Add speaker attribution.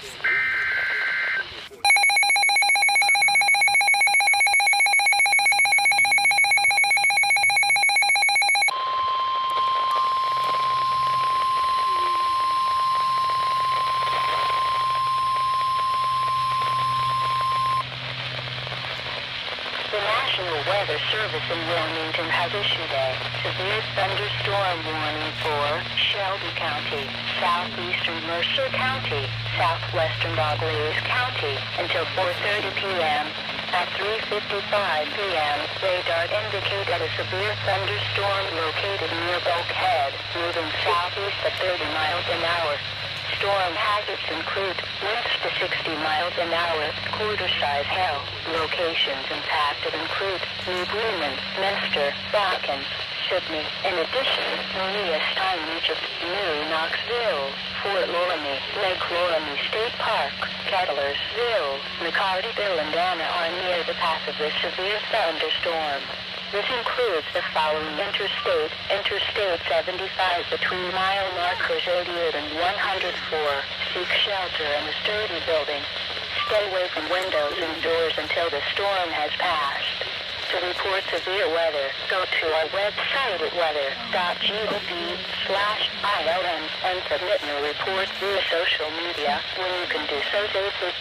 Speaker 1: The National Weather Service in Wilmington has issued a severe thunderstorm warning for Shelby County, southeastern Mercer County, southwestern Douglas County until 4:30 p.m. At 3:55 p.m., radar indicated a severe thunderstorm located near Bulkhead, moving southeast at 30 miles an hour. Storm hazards include winds to 60 miles an hour, quarter-size hail. Locations impacted include New Bremen, Minster, Watkins, Sydney. In addition, Maria Stein, Egypt, New Knoxville, Fort Loramie, Lake Loramie State Park, Kettlersville, McCartyville, and Anna are near the path of this severe thunderstorm. This includes the following Interstate 75 between mile markers 88 and 104. Seek shelter in a sturdy building. Stay away from windows and doors until the storm has passed. To report severe weather, go to our website at weather.gov/ILM and submit your report via social media when you can do so safely.